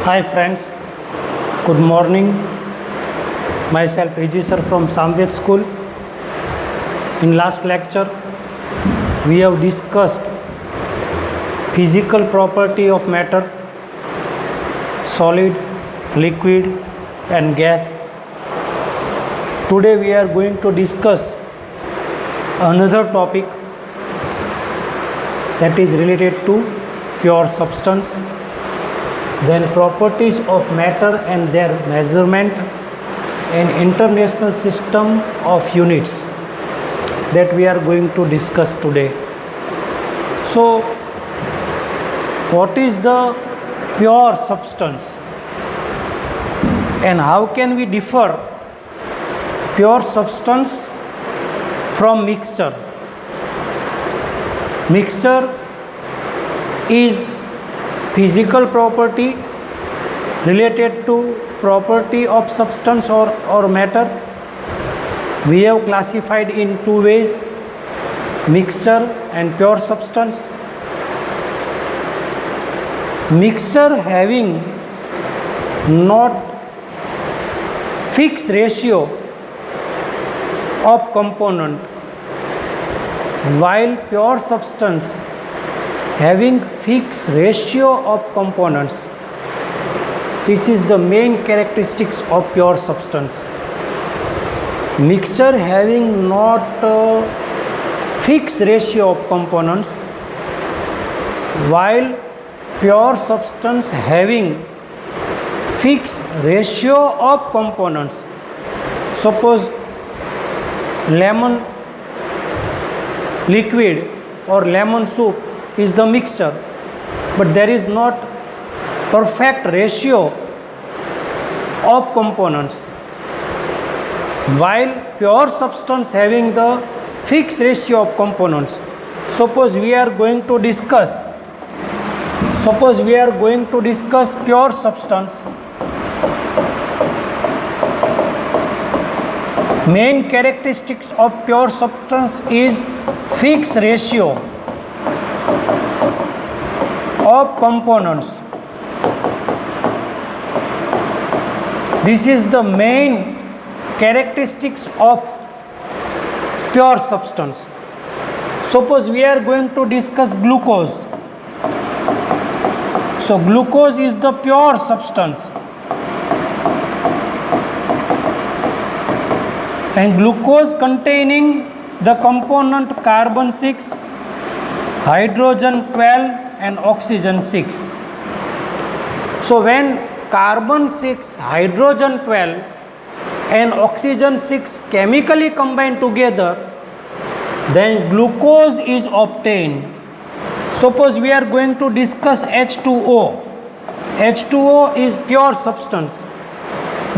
Hi friends, good morning. Myself Hiji sir from Samved School. In last lecture, we have discussed physical property of matter, solid, liquid and gas. Today we are going to discuss another topic that is related to pure substance, then properties of matter and their measurement, and international system of units that we are going to discuss today. So, what is the pure substance and how can we differ pure substance from mixture? Mixture is physical property related to property of substance or matter. We have classified in two ways, mixture and pure substance. Mixture having not fixed ratio of component, while pure substance having fixed ratio of components. This is the main characteristics of pure substance. Mixture having not fixed ratio of components, while pure substance having fixed ratio of components. Suppose lemon liquid or lemon soup is the mixture, but there is not perfect ratio of components, while pure substance having the fixed ratio of components. Suppose we are going to discuss pure substance. Main characteristics of pure substance is fixed ratio of components. This is the main characteristics of pure substance. Suppose we are going to discuss glucose. So glucose is the pure substance, and glucose containing the component carbon 6, hydrogen 12 and oxygen 6. So when carbon 6, hydrogen 12 and oxygen 6 chemically combine together, then glucose is obtained. Suppose we are going to discuss H2O. H2O is pure substance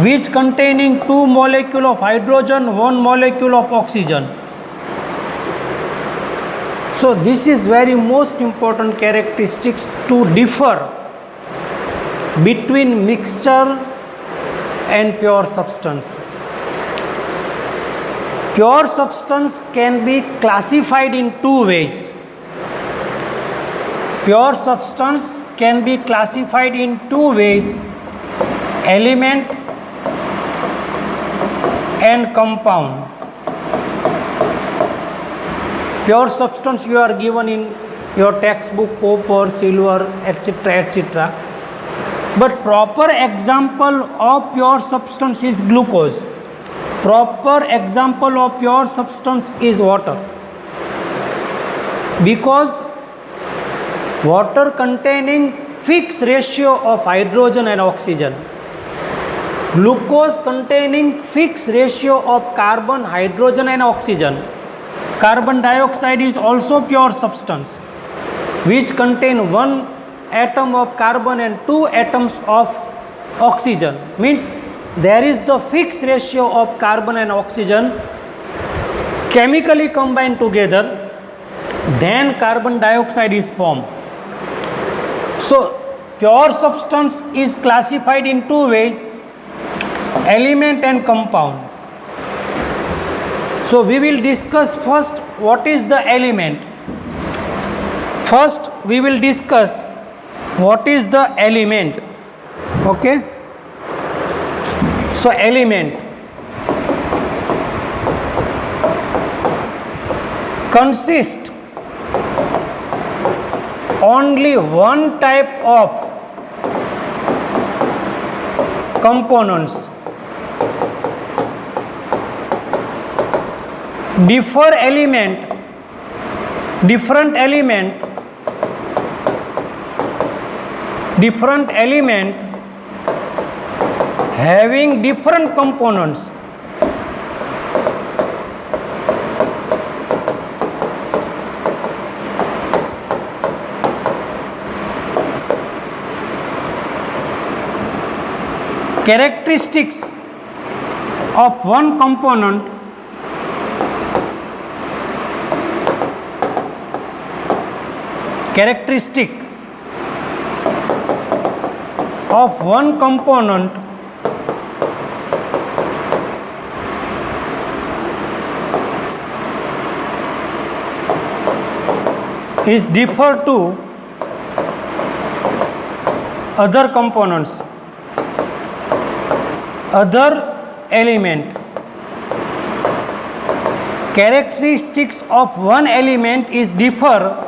which containing 2 molecules of hydrogen, 1 molecule of oxygen. So this is very most important characteristics to differ between mixture and pure substance. Pure substance can be classified in two ways. Pure substance can be classified in two ways, element and compound. Pure substance you are given in your textbook, copper, silver, etc., etc. But proper example of pure substance is glucose. Proper example of pure substance is water, because water containing fixed ratio of hydrogen and oxygen. Glucose containing fixed ratio of carbon, hydrogen and oxygen. Carbon dioxide is also pure substance which contain 1 atom of carbon and 2 atoms of oxygen. Means there is the fixed ratio of carbon and oxygen chemically combined together, then carbon dioxide is formed. So pure substance is classified in two ways, element and compound. So we will discuss first what is the element. First we will discuss what is the element. Okay, so element consists only one type of components. Different element having different components. Characteristics of one component is differ to other components, other element. Characteristics of one element is differ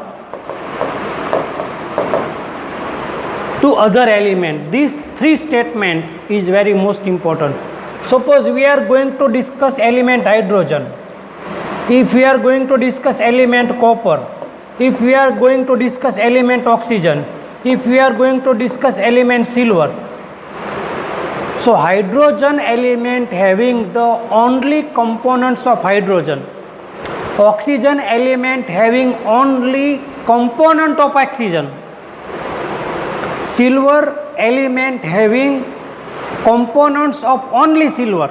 to other element. These three statement is very most important. Suppose we are going to discuss element hydrogen, if we are going to discuss element copper, if we are going to discuss element oxygen, if we are going to discuss element silver. So hydrogen element having the only components of hydrogen, oxygen element having only component of oxygen, silver element having components of only silver.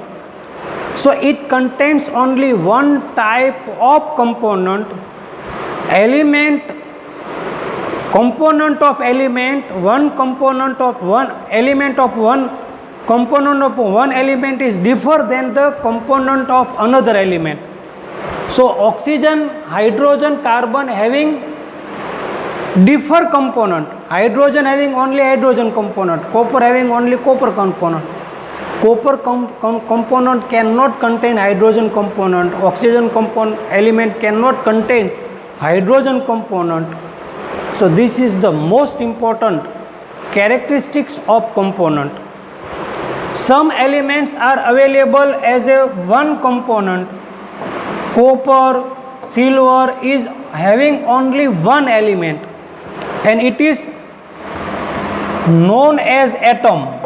So it contains only one type of component, element, component of element, one component of one element of one component of one element is different than the component of another element. So oxygen, hydrogen, carbon having different component, hydrogen having only hydrogen component, copper having only copper component. Copper component cannot contain hydrogen component, oxygen component element cannot contain hydrogen component. So this is the most important characteristics of component. Some elements are available as a one component. Copper, silver is having only one element and it is known as atom.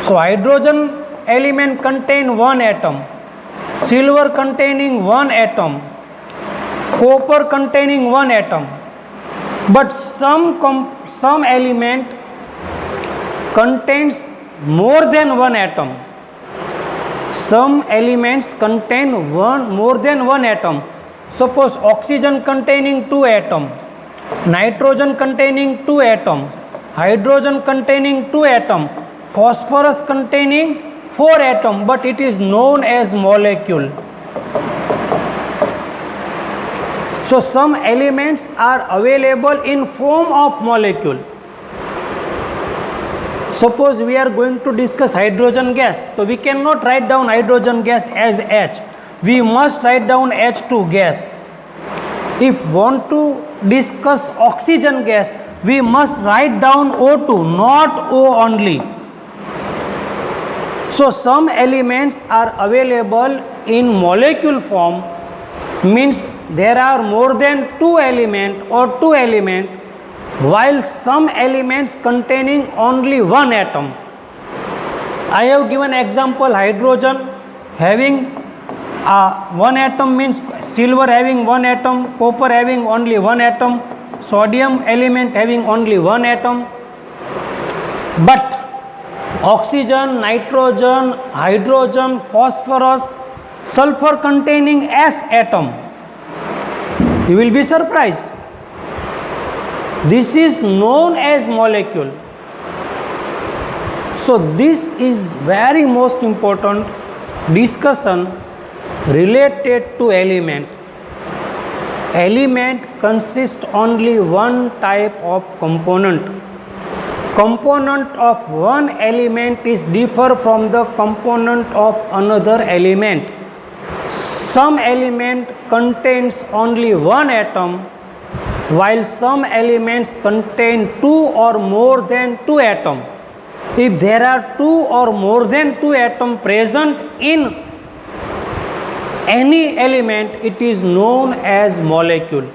So hydrogen element contain one atom, silver containing one atom, copper containing one atom. But some element contains more than one atom. Some elements contain more than one atom. Suppose oxygen containing 2 atom, nitrogen containing 2 atom, hydrogen containing 2 atom, phosphorus containing 4 atom, but it is known as molecule. So some elements are available in form of molecule. Suppose we are going to discuss hydrogen gas, so we cannot write down hydrogen gas as H. We must write down H2 gas. If want to discuss oxygen gas, we must write down O2, not O only. So some elements are available in molecule form, means there are more than 2 element or 2 element, while some elements containing only one atom. I have given example, hydrogen having one atom, means silver having one atom, copper having only one atom, sodium element having only one atom. But oxygen, nitrogen, hydrogen, phosphorus, sulfur containing S atom. You will be surprised. This is known as molecule. So this is very most important discussion related to element. Element consists only one type of component. component of one element is differ from the component of another element. Some element contains only one atom, while some elements contain two or more than two atoms. If there are two or more than two atoms present in any element, it is known as molecule.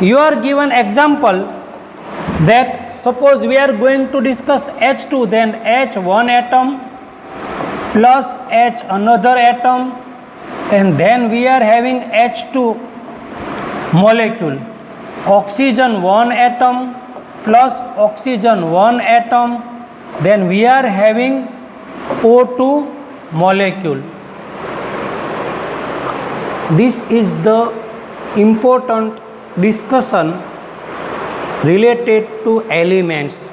You are given example that suppose we are going to discuss H2, then H one atom plus H another atom, and then we are having H2 molecule, oxygen one atom plus oxygen one atom, then we are having O2 molecule. This is the important discussion related to elements.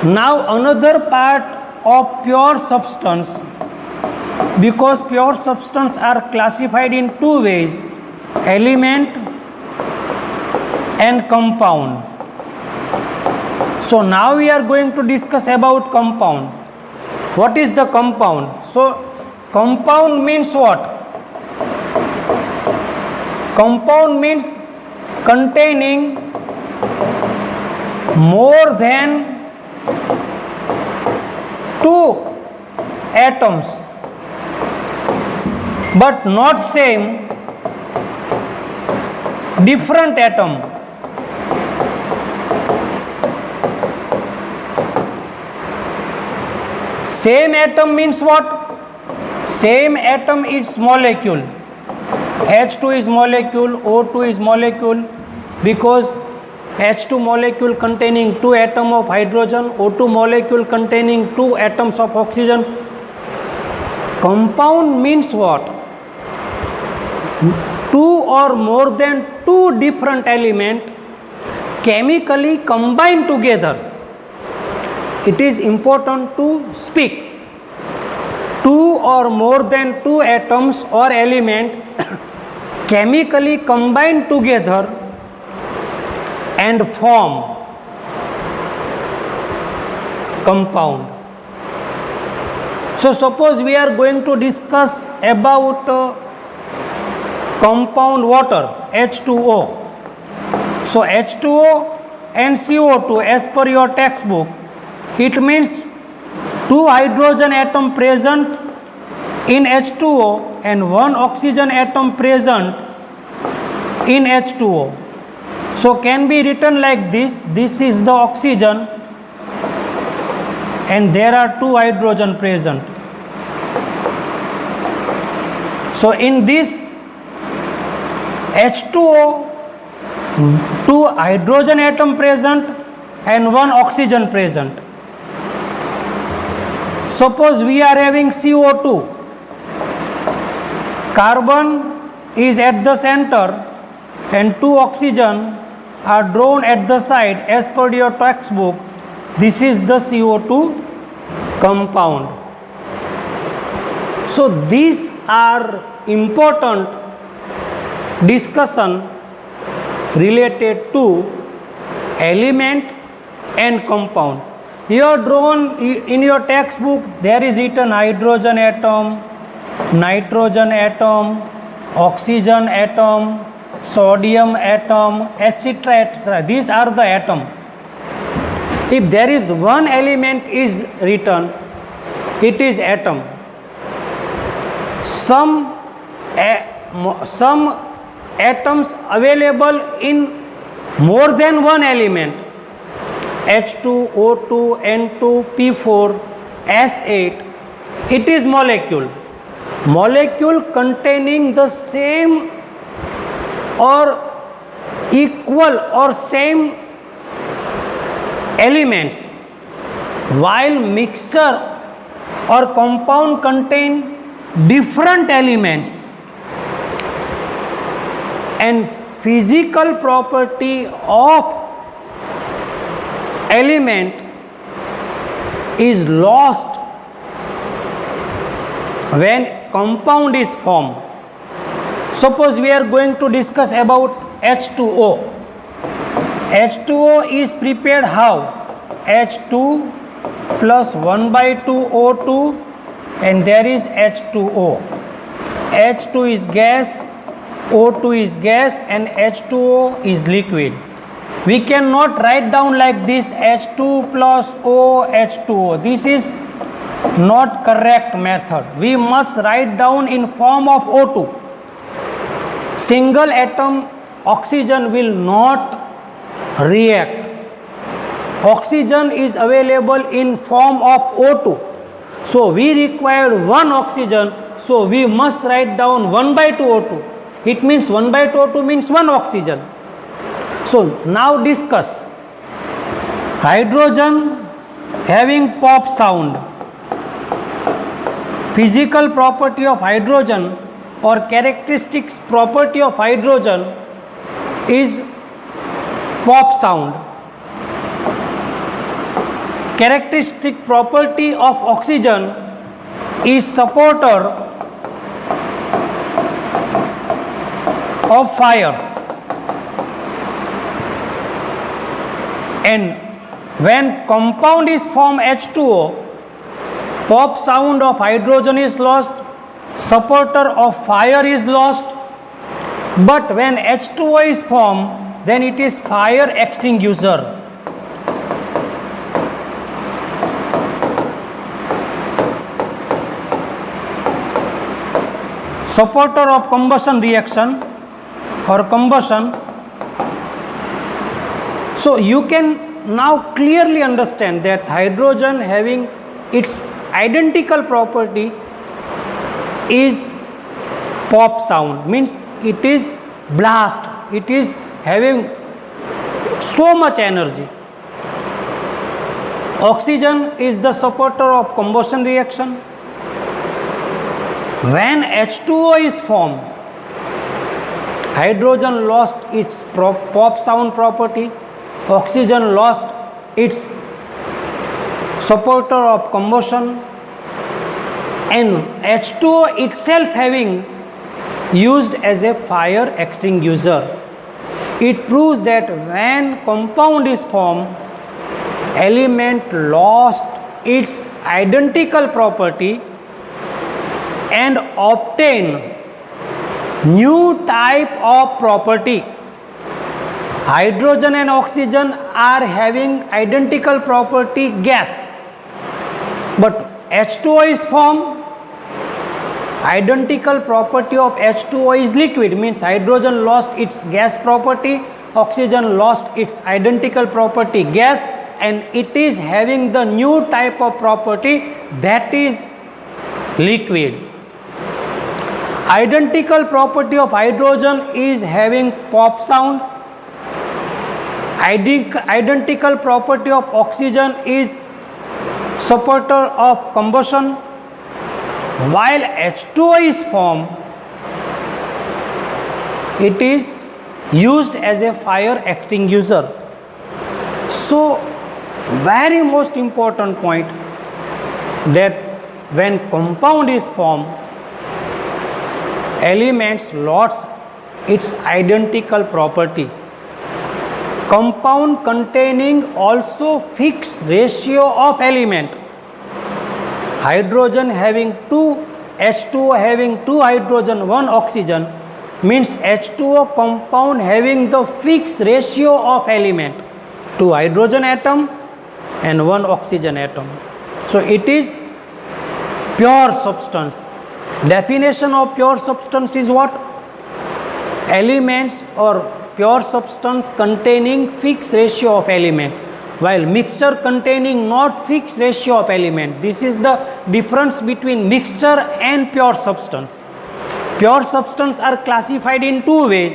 Now another part of pure substance, because pure substance are classified in two ways, element and compound. So now we are going to discuss about compound. What is the compound? So compound means what? Compound means containing more than two atoms, but not same, different atom. Same atom means what? Same atom is molecule. H2 is molecule, O2 is molecule, because H2 molecule containing two atoms of hydrogen, O2 molecule containing two atoms of oxygen. Compound means what? Two or more than two different elements chemically combined together. It is important to speak. Two or more than two atoms or element chemically combined together and form compound. So suppose we are going to discuss about compound water, H2O. So H2O and CO2 as per your textbook, it means two hydrogen atom present in H2O and one oxygen atom present in H2O. So can be written like this: this is the oxygen and there are two hydrogen present. So in this H2O, two hydrogen atom present and one oxygen present. Suppose we are having CO2, carbon is at the center and two oxygen are drawn at the side as per your textbook. This is the CO2 compound. So these are important discussion related to element and compound. Here drawn in your textbook, there is written hydrogen atom, nitrogen atom, oxygen atom, sodium atom, etc., etc. These are the atom. If there is one element is written, it is atom. Some atoms available in more than one element, H2, O2, N2, P4, S8, it is molecule. Molecule containing the same or equal or same elements, while mixture or compound contain different elements, and physical property of element is lost when compound is formed. Suppose we are going to discuss about H2O. H2O is prepared how? H2 plus 1 by 2 O2 and there is H2O. H2 is gas, O2 is gas and H2O is liquid. We cannot write down like this H2 plus O H2O. This is not correct method. We must write down in form of O2. Single atom oxygen will not react. Oxygen is available in form of O2. So we require one oxygen. So we must write down 1 by 2 O2. It means 1 by 2 O2 means one oxygen. So now discuss hydrogen having pop sound. Physical property of hydrogen or characteristics property of hydrogen is pop sound. Characteristic property of oxygen is supporter of fire. And when compound is formed H2O, pop sound of hydrogen is lost, supporter of fire is lost, but when H2O is formed, then it is fire extinguisher. Supporter of combustion reaction or combustion. So you can now clearly understand that hydrogen having its identical property is pop sound, means it is blast, it is having so much energy. Oxygen is the supporter of combustion reaction. When H2O is formed, hydrogen lost its pop sound property, oxygen lost its supporter of combustion, and H2O itself having used as a fire extinguisher. It proves that when compound is formed, element lost its identical property and obtain new type of property. Hydrogen and oxygen are having identical property gas, but H2O is formed. Identical property of H2O is liquid, means hydrogen lost its gas property, oxygen lost its identical property gas, and it is having the new type of property, that is liquid. Identical property of hydrogen is having pop sound. Identical property of oxygen is supporter of combustion. While H2O is formed, it is used as a fire extinguisher. So, very most important point, that when compound is formed, elements lost its identical property. Compound containing also fixed ratio of element. Hydrogen having 2, H2O having 2 hydrogen, 1 oxygen, means H2O compound having the fixed ratio of element, 2 hydrogen atom and 1 oxygen atom. So it is pure substance. Definition of pure substance is what? Elements or pure substance containing fixed ratio of element, while mixture containing not fixed ratio of element. This is the difference between mixture and pure substance. Pure substance are classified in 2 ways.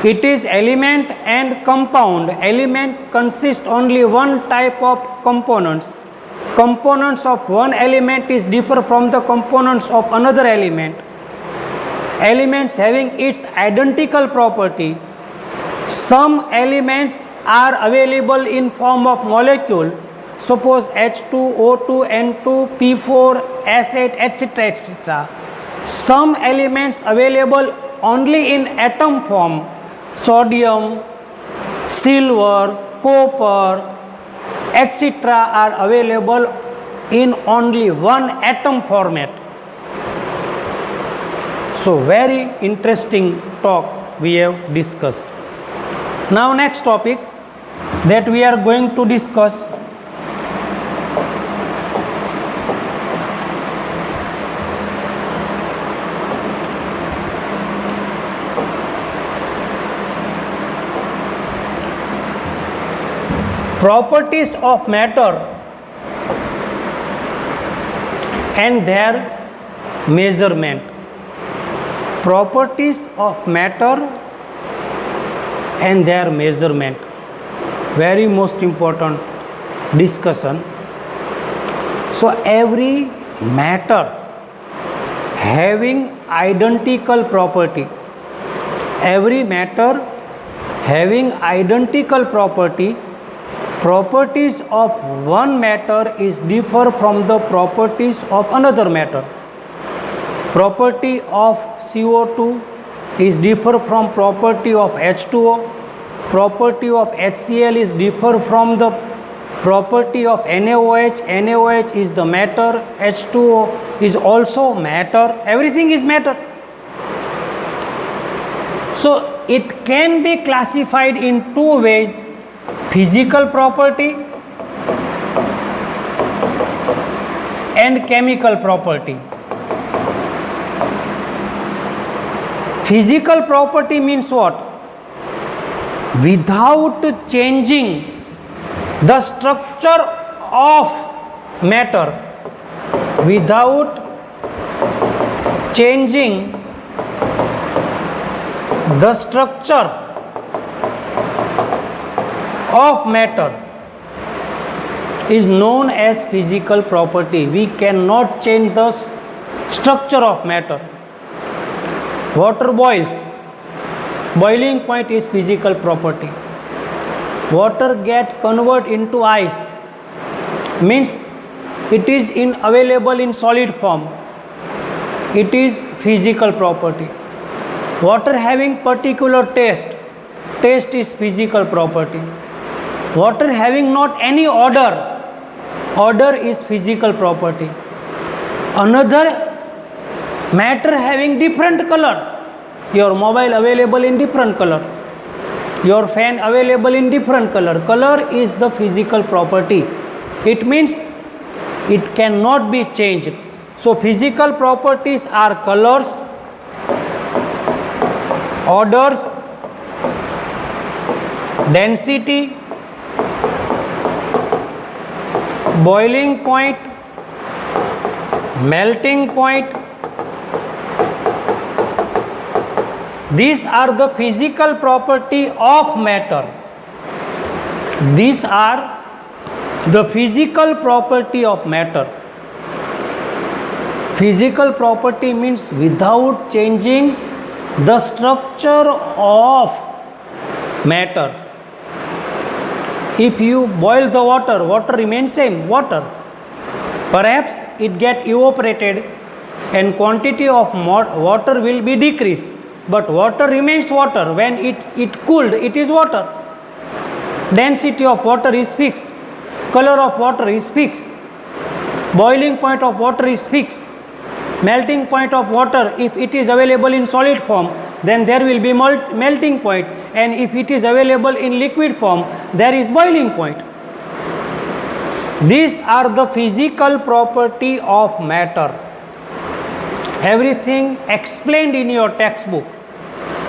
It is element and compound. Element consists only one type of components. Components of one element is differ from the components of another element. Elements having its identical property. Some elements are available in form of molecule, suppose H2, O2, N2, P4, S8, etc., etc. Some elements available only in atom form, sodium, silver, copper, etc. are available in only one atom format. So very interesting talk we have discussed. Now next topic that we are going to discuss, properties of matter and their measurement. Properties of matter and their measurement. Very most important discussion. So every matter having identical property, every matter having identical property, properties of one matter is differ from the properties of another matter. Property of CO2 is differ from property of H2O. Property of HCl is differ from the property of NaOH. NaOH is the matter. H2O is also matter. Everything is matter. So it can be classified in two ways: physical property and chemical property. Physical property means what? Without changing the structure of matter, without changing the structure of matter is known as physical property. We cannot change the structure of matter. Water boils. Boiling point is physical property. Water get convert into ice, means it is available in solid form. It is physical property. Water having particular taste, taste is physical property. Water having not any odor, odor is physical property. Another matter having different color, your mobile available in different color, your fan available in different color, color is the physical property. It means it cannot be changed. So physical properties are colors, odors, density, boiling point, melting point. These are the physical property of matter. These are the physical property of matter. Physical property means without changing the structure of matter. If you boil the water, water remains same, water. Perhaps it get evaporated and quantity of water will be decreased. But water remains water. When it cooled, it is water. Density of water is fixed. Color of water is fixed. Boiling point of water is fixed. Melting point of water, if it is available in solid form, then there will be melting point. And if it is available in liquid form, there is boiling point. These are the physical property of matter. Everything explained in your textbook.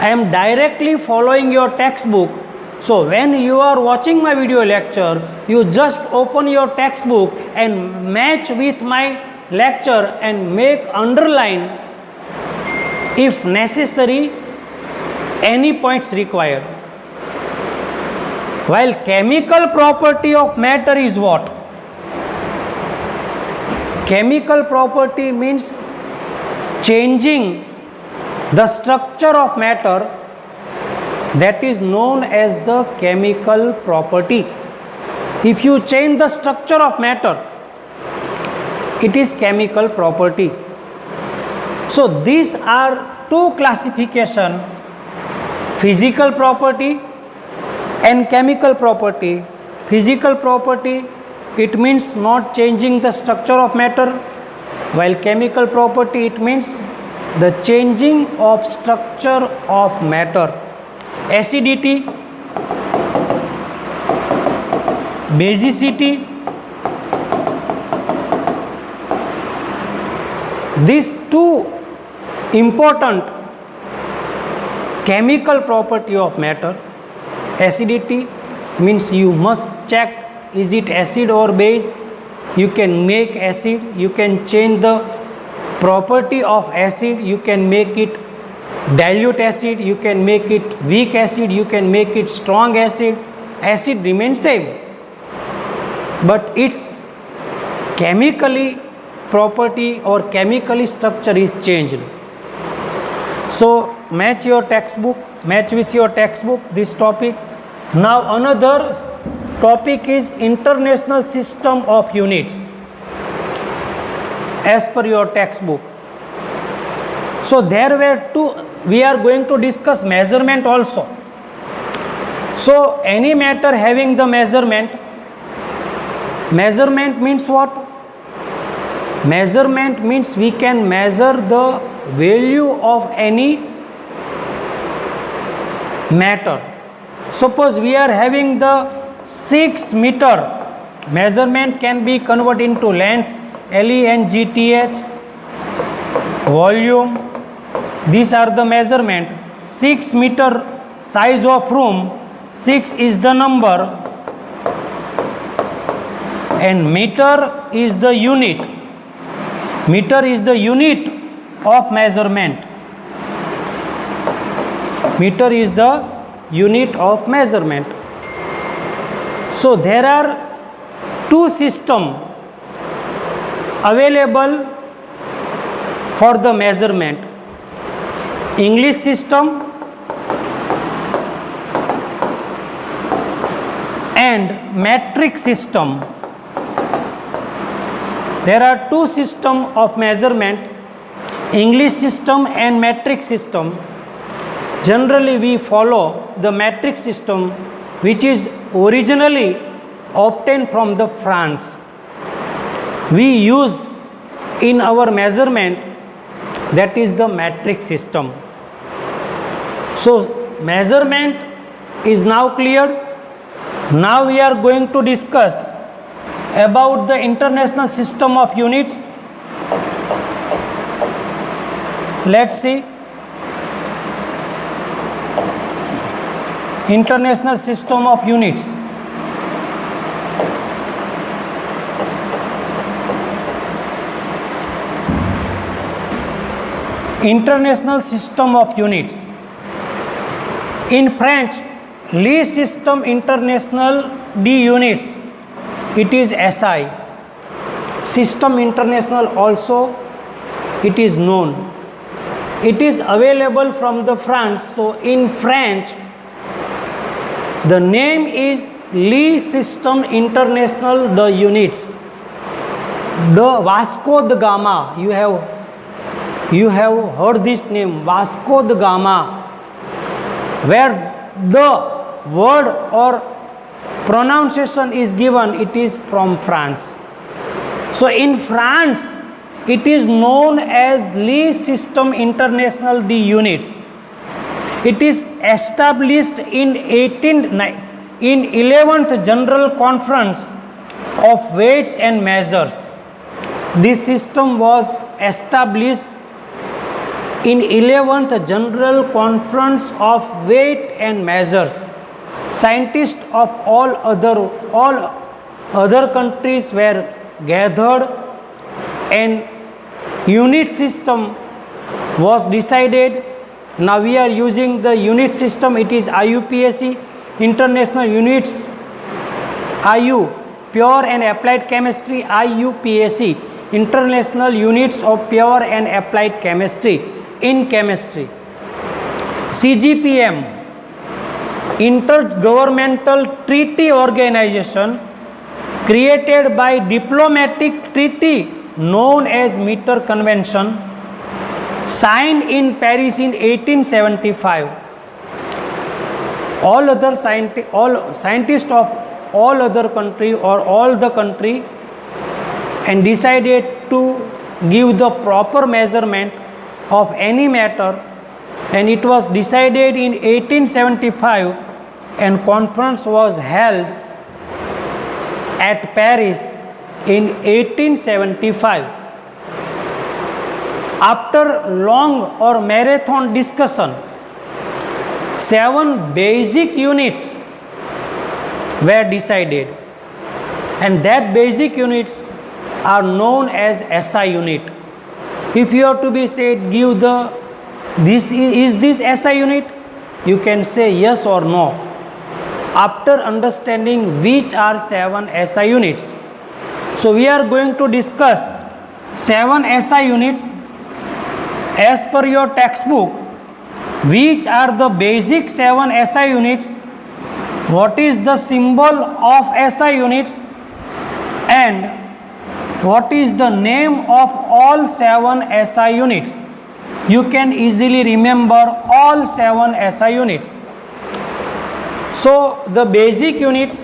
I am directly following your textbook. So when you are watching my video lecture, you just open your textbook and match with my lecture and make underline if necessary any points required. While chemical property of matter is what? Chemical property means changing the structure of matter, that is known as the chemical property. If you change the structure of matter, it is chemical property. So these are two classification: physical property And chemical property, physical property, it means not changing the structure of matter, while chemical property, it means the changing of structure of matter. Acidity, basicity, these two important chemical property of matter. Acidity means you must check is it acid or base. You can make acid, you can change the property of acid, you can make it dilute acid, you can make it weak acid, you can make it strong acid. Acid remains same, but its chemically property or chemically structure is changed. So match your textbook, match with your textbook this topic. Now another topic is international system of units as per your textbook. So there were two, we are going to discuss measurement also. So any matter having the measurement means what? Measurement means we can measure the value of any matter. Suppose we are having the 6 meter, measurement can be converted into length, LENGTH, volume, these are the measurement. 6 meter size of room, 6 is the number and meter is the unit. Meter is the unit of measurement. Meter is the unit of measurement. So there are two systems available for the measurement. English system and metric system. There are two systems of measurement, English system and metric system. Generally we follow the metric system, which is originally obtained from the France. We used in our measurement, that is the metric system. So measurement is now cleared. Now we are going to discuss about the international system of units. Let's see. International system of units. International system of units. In French, Lie system international d'units, it is SI. System international also it is known. It is available from the France. So in French, the name is Lie system international d'units. The Vasco da Gama, you have heard this name, Vasco da Gama, where the word or pronunciation is given, it is from France. So in France, it is known as Lie system international d'units. It is established in 11th General Conference of Weights and Measures. This system was established in 11th General Conference of Weight and Measures. Scientists of all other countries were gathered and unit system was decided. Now we are using the unit system, it is IUPAC, International Units, IU, Pure and Applied Chemistry, IUPAC, International Units of Pure and Applied Chemistry in Chemistry. CGPM, Intergovernmental Treaty Organization, created by diplomatic treaty known as Meter Convention, signed in Paris in 1875. all scientists of all other country or all the country and decided to give the proper measurement of any matter, and it was decided in 1875 and conference was held at Paris in 1875. After long or marathon discussion, 7 basic units were decided, and that basic units are known as SI unit. If you have to be said, give the is this SI unit, you can say yes or no after understanding which are 7 SI units. So we are going to discuss 7 SI units as per your textbook. Which are the basic 7 SI units, what is the symbol of SI units, and what is the name of all 7 SI units. You can easily remember all 7 SI units. So the basic units,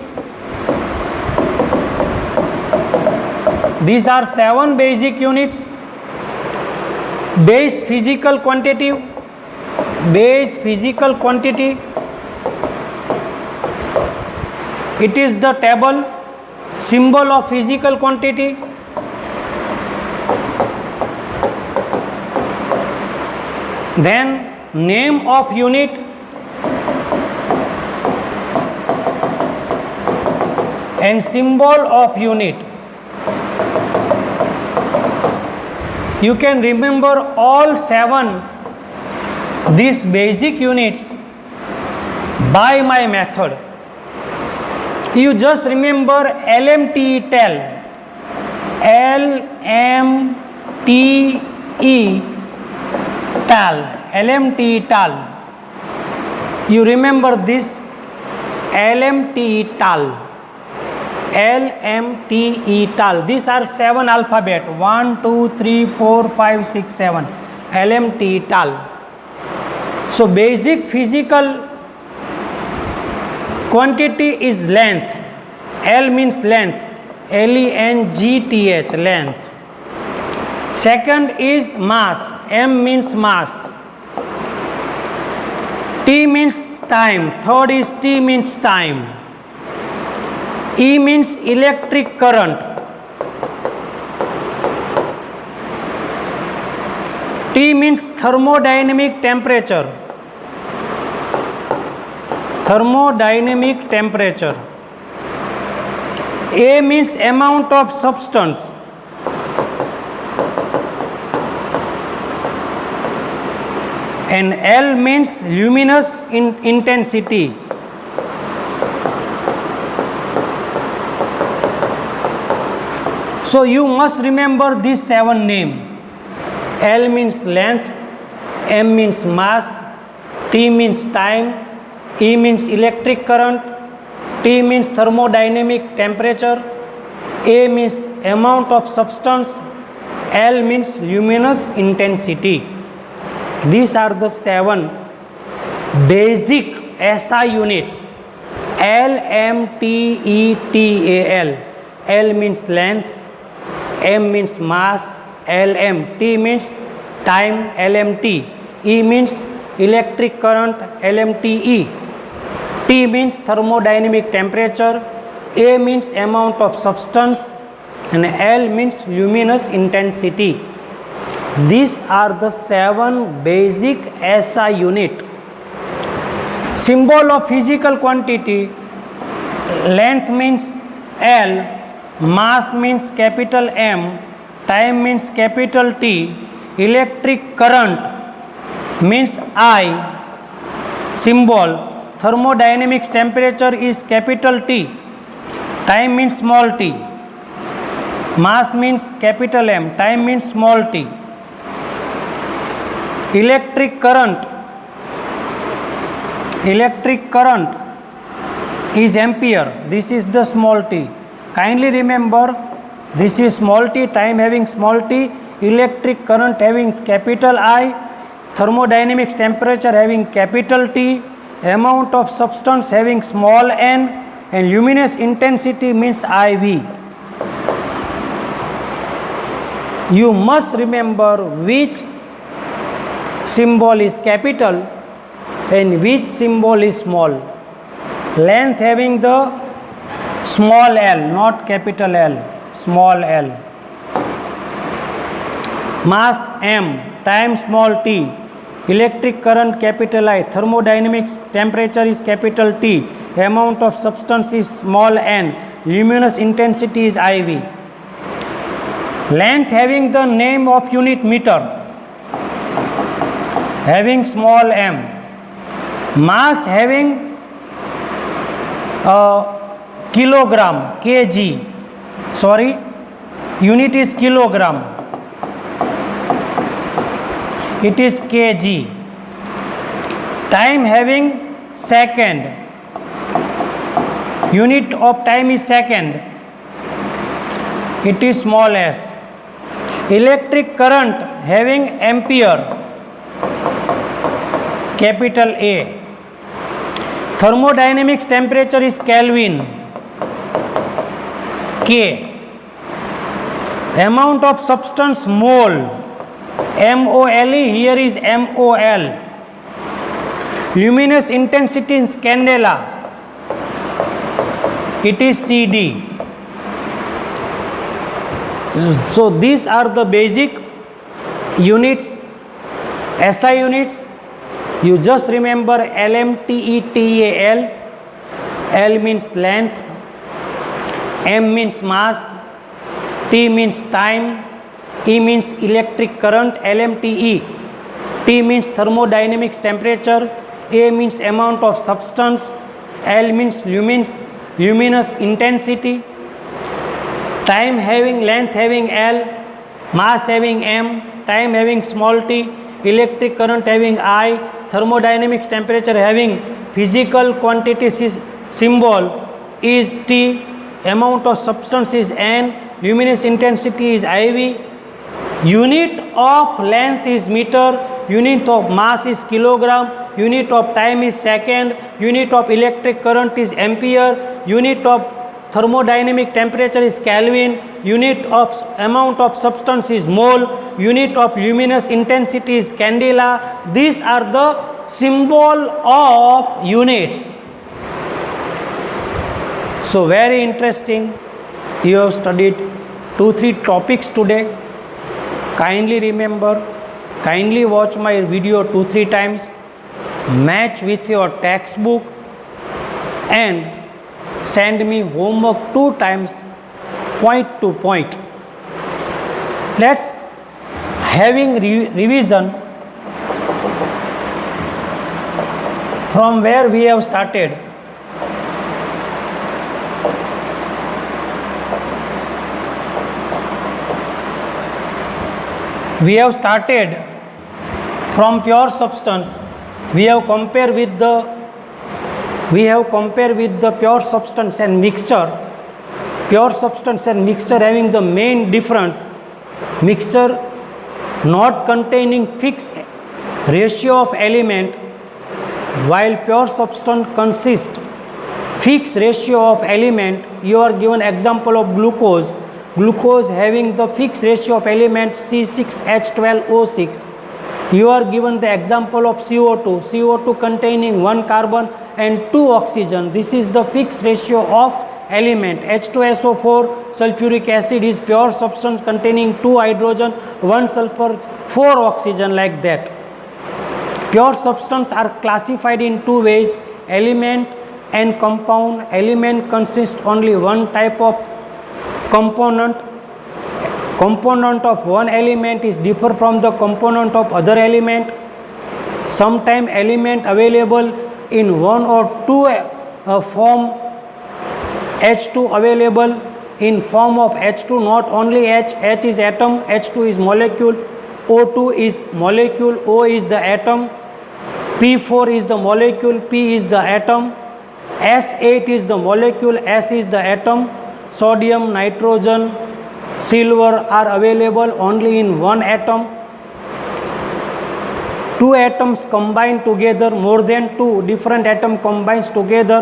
these are 7 basic units. Base physical quantity, it is the table symbol of physical quantity. Then name of unit, and symbol of unit. You can remember all 7 these basic units by my method. You just remember LMTE TAL, LMTE TAL. You remember this LMTE TAL. These are 7 alphabet, 1, 2, 3, 4, 5, 6, 7. LMTE TAL. So basic physical quantity is length. L means length, LENGTH, length. Second is mass, M means mass. T means time. Third is T means time. E means electric current. T means thermodynamic temperature. A means amount of substance. And L means luminous intensity. So you must remember these 7 names. L means length, M means mass, T means time, E means electric current, T means thermodynamic temperature, A means amount of substance, L means luminous intensity. These are the 7 basic SI units. LMTETAL. L means length, M means mass, LM. T means time, LMT. E means electric current, LMTE. T means thermodynamic temperature. A means amount of substance, and L means luminous intensity. These are the 7 basic SI unit. Symbol of physical quantity, length means L, mass means capital M, time means capital T, electric current means I, symbol, thermodynamics temperature is capital T, time means small t, mass means capital M, time means small t, electric current is ampere, this is the small t. Kindly remember, this is small t, time having small t, electric current having capital I, thermodynamics temperature having capital T, amount of substance having small n, and luminous intensity means IV. You must remember which symbol is capital and which symbol is small. Length having the small l, not capital L, small l. Mass m, time small t, electric current capital I, thermodynamics temperature is capital T, amount of substance is small n, luminous intensity is IV. Length having the name of unit meter, having small m. Mass having kilogram, kg, sorry, unit is kilogram, it is kg. Time having second, unit of time is second, it is small s. Electric current having ampere, capital A. Thermodynamics temperature is Kelvin, K. Amount of substance mole, MOLE, here is MOL. Luminous intensity is candela, it is CD. So these are the basic units, SI units. You just remember LMTETAL. L means length, M means mass, T means time, E means electric current, LMTE. T means thermodynamics temperature, A means amount of substance, L means luminous intensity. Time having, length having L, mass having M, time having small t, electric current having I, thermodynamics temperature having physical quantity symbol is T, amount of substance is N, luminous intensity is IV, unit of length is meter, unit of mass is kilogram, unit of time is second, unit of electric current is ampere, unit of thermodynamic temperature is Kelvin, unit of amount of substance is mole, unit of luminous intensity is candela. These are the symbol of units. So very interesting. You have studied 2-3 topics today. Kindly remember, kindly watch my video 2-3 times, match with your textbook and send me homework 2 times, point to point. Let's having revision from where we have started. We have started from pure substance. We have compared with the pure substance and mixture. Pure substance and mixture having the main difference. Mixture not containing fixed ratio of element, while pure substance consists fixed ratio of element. You are given example of glucose. Glucose having the fixed ratio of element C6H12O6. You are given the example of CO2. CO2 containing 1 carbon and 2 oxygen. This is the fixed ratio of element. H2SO4 sulfuric acid is pure substance containing 2 hydrogen, 1 sulfur, 4 oxygen, like that. Pure substance are classified in 2 ways, element and compound. Element consists only one type of component. Component of one element is differ from the component of other element. Sometime element available in 1 or 2 form, H2 available in form of H2, not only H. H is atom, H2 is molecule, O2 is molecule, O is the atom, P4 is the molecule, P is the atom, S8 is the molecule, S is the atom. Sodium, nitrogen, silver are available only in one atom. two atoms combine together, more than two different atoms combines together,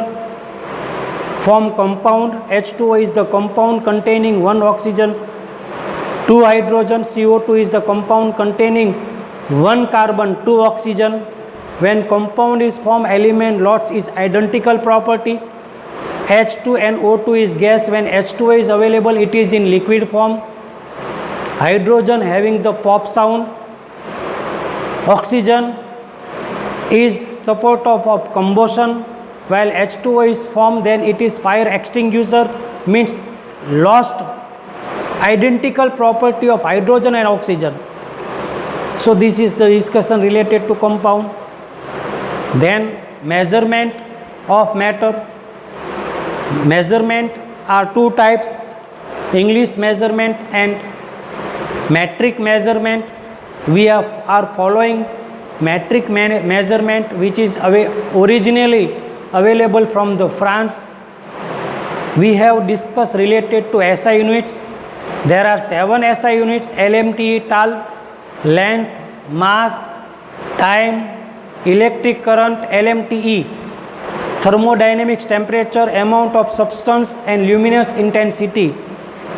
form compound. H2O is the compound containing one oxygen, two hydrogen. CO2 is the compound containing one carbon, two oxygen. When compound is formed, element lots is identical property. H2NO2 is gas. When H2O is available, it is in liquid form. Hydrogen having the pop sound. Oxygen is support of combustion. While H2O is formed, then it is fire extinguisher, means lost identical property of hydrogen and oxygen. So this is the discussion related to compound. Then measurement of matter. Measurement are two types, English measurement and metric measurement. We are following metric measurement, which is originally available from the France. We have discussed related to SI units. There are 7 SI units: LMTE, tal, length, mass, time, electric current, LMTE, thermodynamics, temperature, amount of substance, and luminous intensity,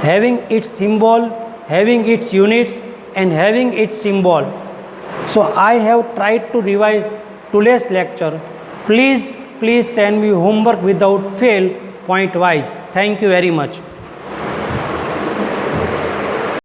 having its symbol, having its units, and having its symbol. So I have tried to revise today's lecture. Please send me homework without fail, point wise. Thank you very much.